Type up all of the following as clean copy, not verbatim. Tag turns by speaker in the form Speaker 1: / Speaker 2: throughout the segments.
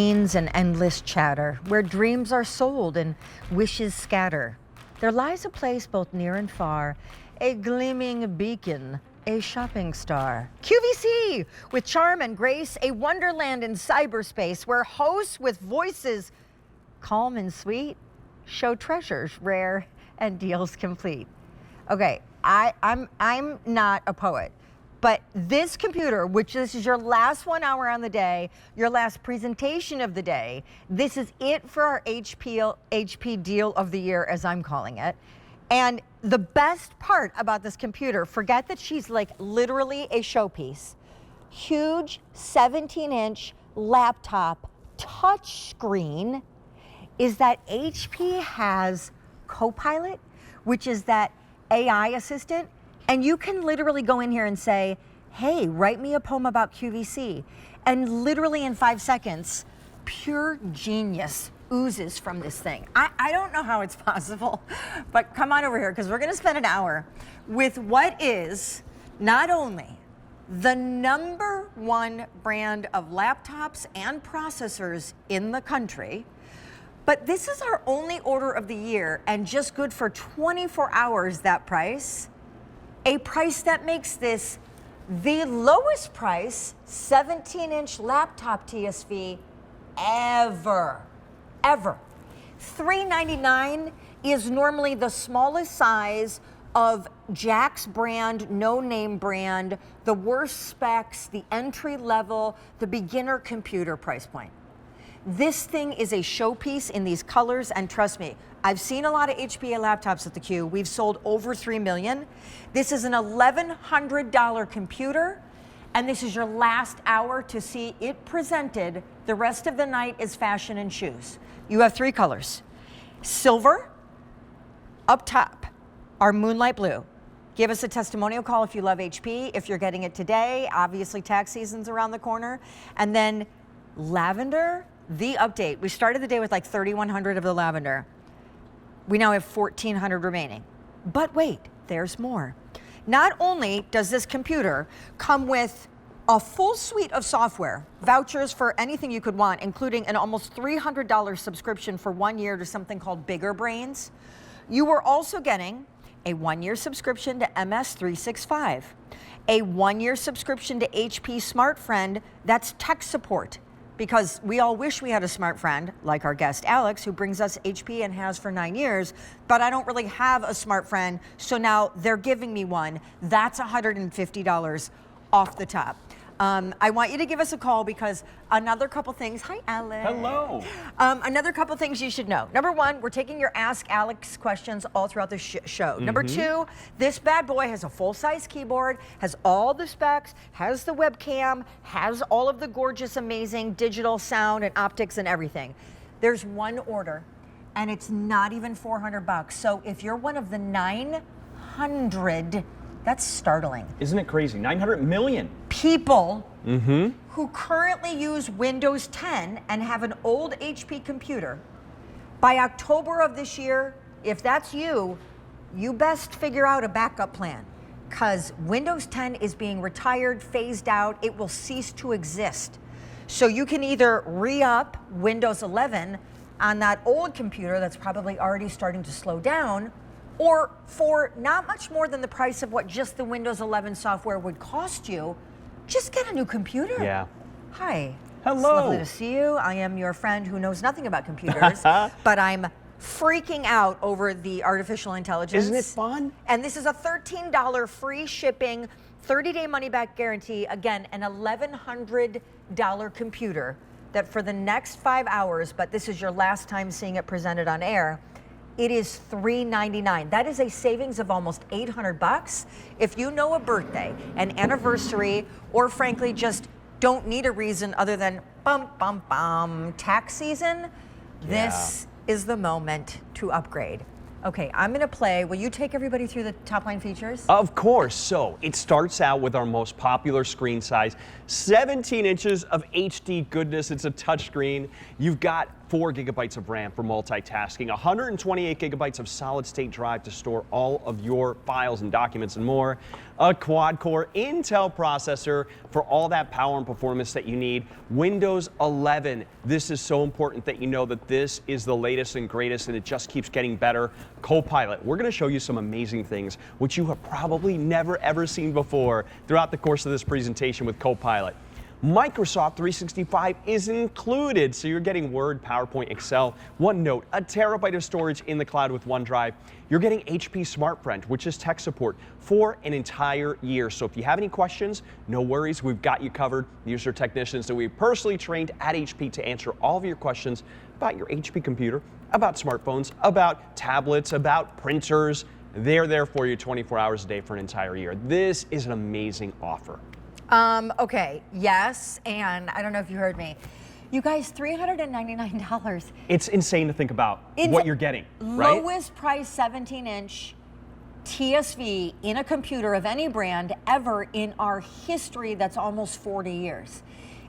Speaker 1: And endless chatter, where dreams are sold and wishes scatter. There lies a place both near and far, a gleaming beacon, a shopping star. QVC, with charm and grace, a wonderland in cyberspace, where hosts with voices calm and sweet show treasures rare and deals complete. Okay, I'm not a poet. But this computer, which this is your last 1 hour on the day, your last presentation of the day, this is it for our HP deal of the year, as I'm calling it. And the best part about this computer, forget that she's like literally a showpiece. Huge 17-inch laptop touchscreen, is that HP has Copilot, which is that AI assistant. And you can literally go in here and say, hey, write me a poem about QVC. And literally in 5 seconds, pure genius oozes from this thing. I don't know how it's possible, but come on over here, because we're gonna spend an hour with what is not only the #1 brand of laptops and processors in the country, but this is our only order of the year and just good for 24 hours, that price. A price that makes this the lowest price 17-inch laptop TSV ever. $399 is normally the smallest size of Jack's brand, no name brand, the worst specs, the entry level, the beginner computer price point. This thing is a showpiece in these colors, and trust me, I've seen a lot of HP laptops at the Q. We've sold over 3 million. This is an $1,100 computer, and this is your last hour to see it presented. The rest of the night is fashion and shoes. You have 3 colors. Silver, up top, our moonlight blue. Give us a testimonial call if you love HP, if you're getting it today. Obviously, tax season's around the corner. And then lavender, the update. We started the day with like 3,100 of the lavender. We now have 1,400 remaining. But wait, there's more. Not only does this computer come with a full suite of software, vouchers for anything you could want, including an almost $300 subscription for 1 year to something called Bigger Brains, you are also getting a 1-year subscription to MS365, a 1-year subscription to HP SmartFriend, that's tech support. Because we all wish we had a SmartFriend, like our guest Alex, who brings us HP and has for 9 years, but I don't really have a SmartFriend, so now they're giving me one. That's $150 off the top. I want you to give us a call because another couple things. Hi, Alex.
Speaker 2: Hello.
Speaker 1: Another couple things you should know. Number 1, we're taking your Ask Alex questions all throughout the show. Number 2, this bad boy has a full-size keyboard, has all the specs, has the webcam, has all of the gorgeous, amazing digital sound and optics and everything. There's one order, and it's not even $400. So if you're one of the 900, that's startling.
Speaker 2: Isn't it crazy? 900 million
Speaker 1: people who currently use Windows 10 and have an old HP computer. By October of this year, if that's you, you best figure out a backup plan, because Windows 10 is being retired, phased out. It will cease to exist. So you can either re-up Windows 11 on that old computer that's probably already starting to slow down, or for not much more than the price of what just the Windows 11 software would cost you, just get a new computer.
Speaker 2: Yeah.
Speaker 1: Hi.
Speaker 2: Hello.
Speaker 1: It's lovely to see you. I am your friend who knows nothing about computers, but I'm freaking out over the artificial intelligence.
Speaker 2: Isn't it fun?
Speaker 1: And this is a $13 free shipping, 30-day money-back guarantee. Again, an $1,100 computer that for the next 5 hours, but this is your last time seeing it presented on air, it is $399. That is a savings of almost $800. If you know a birthday, an anniversary, or frankly just don't need a reason other than tax season, this is the moment to upgrade. Okay, I'm gonna play. Will you take everybody through the top line features?
Speaker 2: Of course. So it starts out with our most popular screen size, 17 inches of HD goodness. It's a touchscreen. You've got 4 gigabytes of RAM for multitasking, 128 gigabytes of solid-state drive to store all of your files and documents and more, a quad-core Intel processor for all that power and performance that you need, Windows 11. This is so important that you know that this is the latest and greatest, and it just keeps getting better. Copilot. We're going to show you some amazing things which you have probably never ever seen before throughout the course of this presentation with Copilot. Microsoft 365 is included, so you're getting Word, PowerPoint, Excel, OneNote, a terabyte of storage in the cloud with OneDrive. You're getting HP SmartFriend, which is tech support for an entire year. So if you have any questions, no worries, we've got you covered. These are technicians that we've personally trained at HP to answer all of your questions about your HP computer, about smartphones, about tablets, about printers. They're there for you 24 hours a day for an entire year. This is an amazing offer.
Speaker 1: Okay, yes, and I don't know if you heard me. You guys, $399.
Speaker 2: It's insane to think about what you're getting, right?
Speaker 1: Lowest price 17-inch TSV in a computer of any brand ever in our history that's almost 40 years.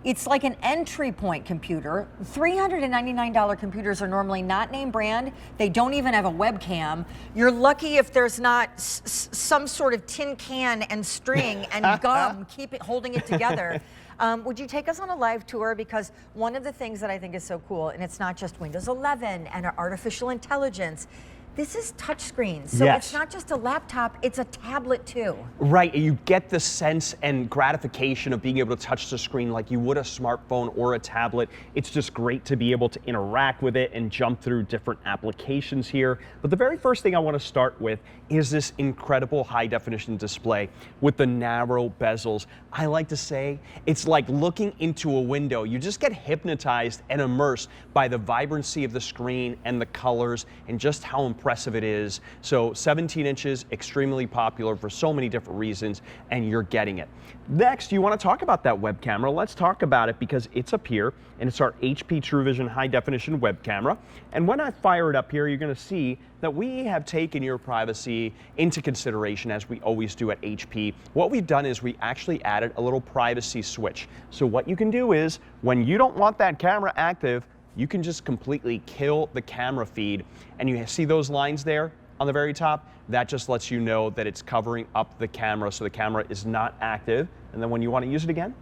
Speaker 1: It's like an entry point computer. $399 computers are normally not name brand. They don't even have a webcam. You're lucky if there's not some sort of tin can and string and gum holding it together. Would you take us on a live tour? Because one of the things that I think is so cool, and it's not just Windows 11 and our artificial intelligence, this is touchscreen, so
Speaker 2: yes.
Speaker 1: It's not just a laptop, it's a tablet too.
Speaker 2: Right, you get the sense and gratification of being able to touch the screen like you would a smartphone or a tablet. It's just great to be able to interact with it and jump through different applications here. But the very first thing I want to start with is this incredible high definition display with the narrow bezels. I like to say it's like looking into a window. You just get hypnotized and immersed by the vibrancy of the screen and the colors and just how impressive it is. So 17 inches, extremely popular for so many different reasons, and you're getting it. Next, you want to talk about that web camera. Let's talk about it because it's up here, and it's our HP TrueVision high definition web camera. And when I fire it up here, you're going to see that we have taken your privacy into consideration, as we always do at HP. What we've done is we actually added a little privacy switch. So what you can do is, when you don't want that camera active, you can just completely kill the camera feed. And you see those lines there on the very top? That just lets you know that it's covering up the camera, so the camera is not active. And then when you want to use it again,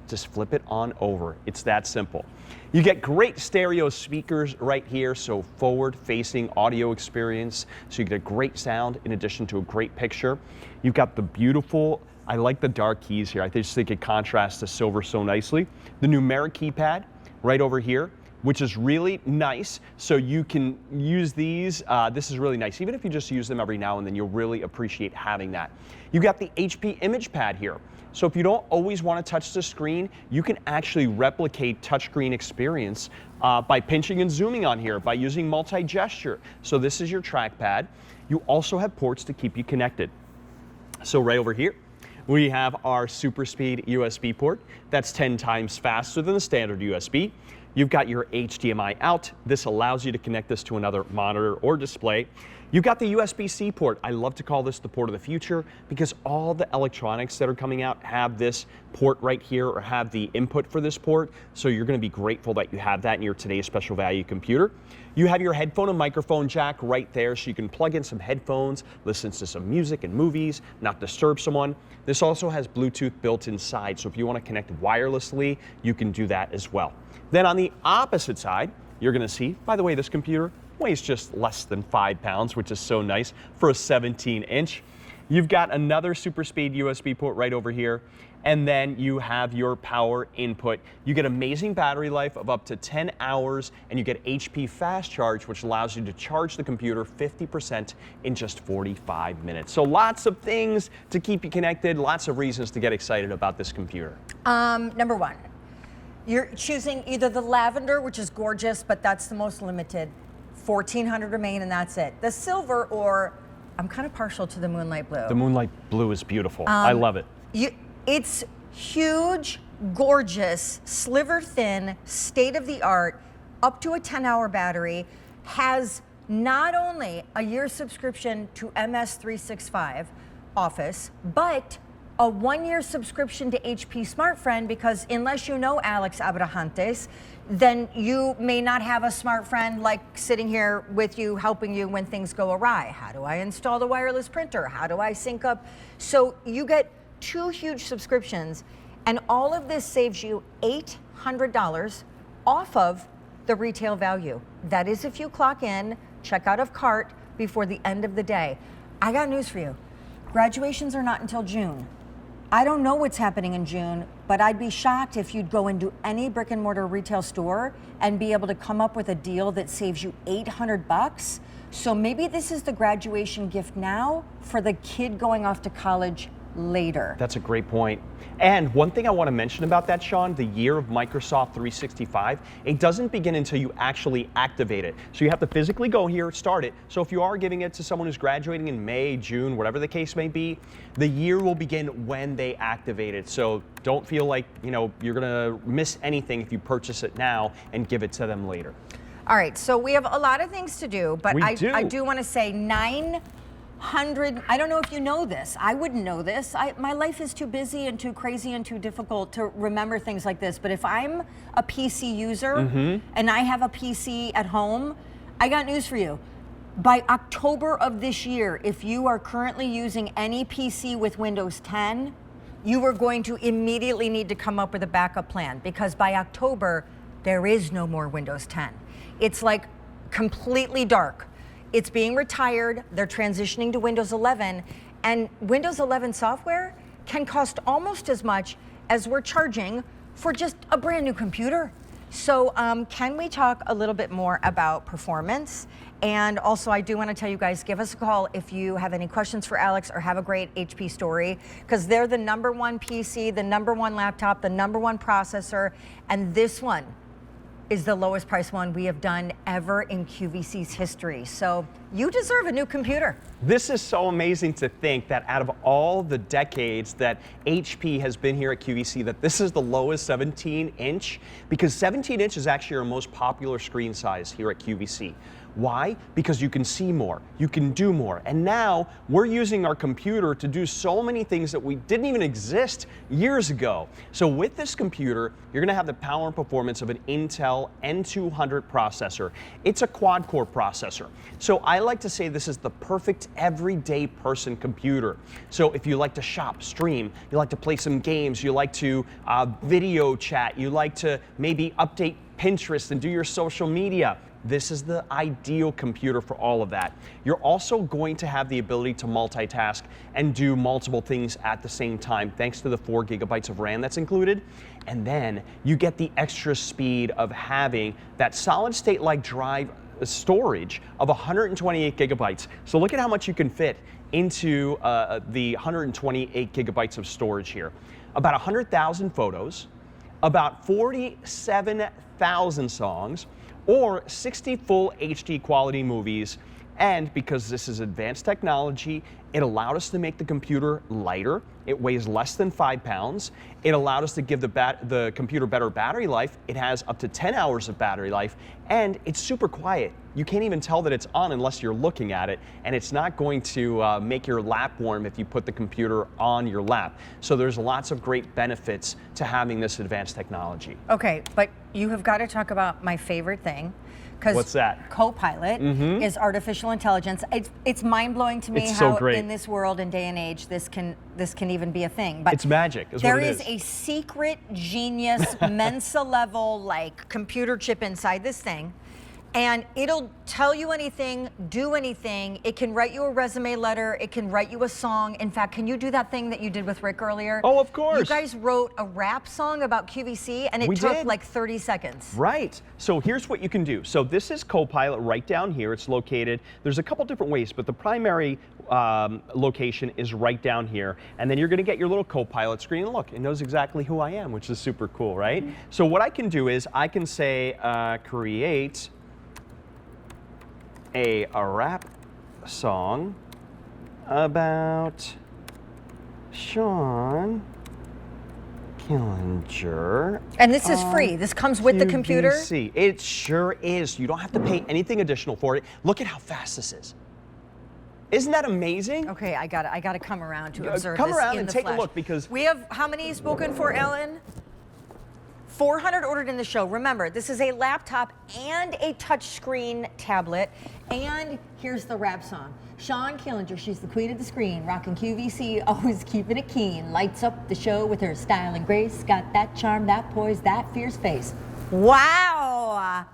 Speaker 2: just flip it on over. It's that simple. You get great stereo speakers right here, so forward-facing audio experience, so you get a great sound in addition to a great picture. You've got the beautiful, I like the dark keys here. I just think it contrasts to silver so nicely. The numeric keypad right over here, which is really nice, so you can use these. This is really nice. Even if you just use them every now and then, you'll really appreciate having that. You got the HP image pad here. So if you don't always want to touch the screen, you can actually replicate touchscreen experience by pinching and zooming on here, by using multi-gesture. So this is your trackpad. You also have ports to keep you connected. So right over here, we have our super speed USB port. That's 10 times faster than the standard USB. You've got your HDMI out. This allows you to connect this to another monitor or display. You've got the USB-C port. I love to call this the port of the future because all the electronics that are coming out have this port right here or have the input for this port. So you're going to be grateful that you have that in your today's special value computer. You have your headphone and microphone jack right there, so you can plug in some headphones, listen to some music and movies, not disturb someone. This also has Bluetooth built inside, so if you want to connect wirelessly, you can do that as well. Then on the opposite side, you're going to see, by the way, this computer weighs just less than 5 pounds, which is so nice for a 17-inch. You've got another super speed USB port right over here, and then you have your power input. You get amazing battery life of up to 10 hours, and you get HP Fast Charge, which allows you to charge the computer 50% in just 45 minutes. So lots of things to keep you connected, lots of reasons to get excited about this computer.
Speaker 1: Number one, you're choosing either the lavender, which is gorgeous, but that's the most limited. 1,400 remain, and that's it. The silver, or I'm kind of partial to the moonlight blue.
Speaker 2: The moonlight blue is beautiful. I love it.
Speaker 1: It's huge, gorgeous, sliver thin, state of the art, up to a 10-hour battery, has not only a year's subscription to MS 365 Office, but a 1-year subscription to HP SmartFriend, because unless you know Alex Abrahantes, then you may not have a SmartFriend like sitting here with you, helping you when things go awry. How do I install the wireless printer? How do I sync up? So you get 2 huge subscriptions, and all of this saves you $800 off of the retail value. That is if you clock in, check out of cart before the end of the day. I got news for you. Graduations are not until June. I don't know what's happening in June, but I'd be shocked if you'd go into any brick and mortar retail store and be able to come up with a deal that saves you $800. So maybe this is the graduation gift now for the kid going off to college later.
Speaker 2: That's a great point. And one thing I want to mention about that, Sean, the year of Microsoft 365, it doesn't begin until you actually activate it. So you have to physically go here, start it. So if you are giving it to someone who's graduating in May, June, whatever the case may be, the year will begin when they activate it. So don't feel like, you're going to miss anything if you purchase it now and give it to them later.
Speaker 1: All right, so we have a lot of things to do, but I
Speaker 2: do.
Speaker 1: do want to say 900, I don't know if you know this. I wouldn't know this. My life is too busy and too crazy and too difficult to remember things like this. But if I'm a PC user and I have a PC at home, I got news for you. By October of this year, if you are currently using any PC with Windows 10, you are going to immediately need to come up with a backup plan, because by October, there is no more Windows 10. It's like completely dark. It's being retired, they're transitioning to Windows 11, and Windows 11 software can cost almost as much as we're charging for just a brand new computer. So can we talk a little bit more about performance? And also, I do want to tell you guys, give us a call if you have any questions for Alex or have a great HP story, because they're the #1 PC, the #1 laptop, the #1 processor, and this one is the lowest price one we have done ever in QVC's history. So you deserve a new computer.
Speaker 2: This is so amazing to think that out of all the decades that HP has been here at QVC, that this is the lowest 17-inch, because 17-inch is actually our most popular screen size here at QVC. Why? Because you can see more, you can do more. And now we're using our computer to do so many things that we didn't even exist years ago. So with this computer, you're gonna have the power and performance of an Intel N200 processor. It's a quad-core processor. So I like to say this is the perfect everyday person computer. So if you like to shop, stream, you like to play some games, you like to video chat, you like to maybe update Pinterest and do your social media, this is the ideal computer for all of that. You're also going to have the ability to multitask and do multiple things at the same time, thanks to the 4 GB of RAM that's included. And then you get the extra speed of having that solid state like drive storage of 128 GB. So look at how much you can fit into the 128 GB of storage here. About 100,000 photos, about 47,000 songs, or 60 full HD quality movies. And because this is advanced technology, it allowed us to make the computer lighter. It weighs less than 5 pounds. It allowed us to give the computer better battery life. It has up to 10 hours of battery life, and it's super quiet. You can't even tell that it's on unless you're looking at it, and it's not going to make your lap warm if you put the computer on your lap. So there's lots of great benefits to having this advanced technology.
Speaker 1: Okay, but you have got to talk about my favorite thing.
Speaker 2: What's that?
Speaker 1: Copilot is artificial intelligence. It's mind-blowing to me how in this world and day and age this can even be a thing. But
Speaker 2: it's magic, is what it is.
Speaker 1: There is a secret genius Mensa level like computer chip inside this thing, and it'll tell you anything, do anything. It can write you a resume letter. It can write you a song. In fact, can you do that thing that you did with Rick earlier?
Speaker 2: Oh, of course.
Speaker 1: You guys wrote a rap song about QVC, and it took like 30 seconds.
Speaker 2: Right. So here's what you can do. So this is Copilot right down here. It's located, there's a couple different ways, but the primary location is right down here. And then you're going to get your little Copilot screen. And look, it knows exactly who I am, which is super cool, right? So what I can do is I can say, create a rap song about Sean Killinger.
Speaker 1: And this is free. This comes with the computer?
Speaker 2: It sure is. You don't have to pay anything additional for it. Look at how fast this is. Isn't that amazing?
Speaker 1: Okay, I gotta come around to observe
Speaker 2: Come
Speaker 1: this
Speaker 2: around
Speaker 1: in
Speaker 2: and
Speaker 1: the
Speaker 2: take a
Speaker 1: flesh.
Speaker 2: look, because
Speaker 1: we have how many spoken for, Ellen? 400 ordered in the show. Remember, this is a laptop and a touchscreen tablet. And here's the rap song. Sean Killinger, she's the queen of the screen, rocking QVC, always keeping it keen. Lights up the show with her style and grace. Got that charm, that poise, that fierce face. Wow!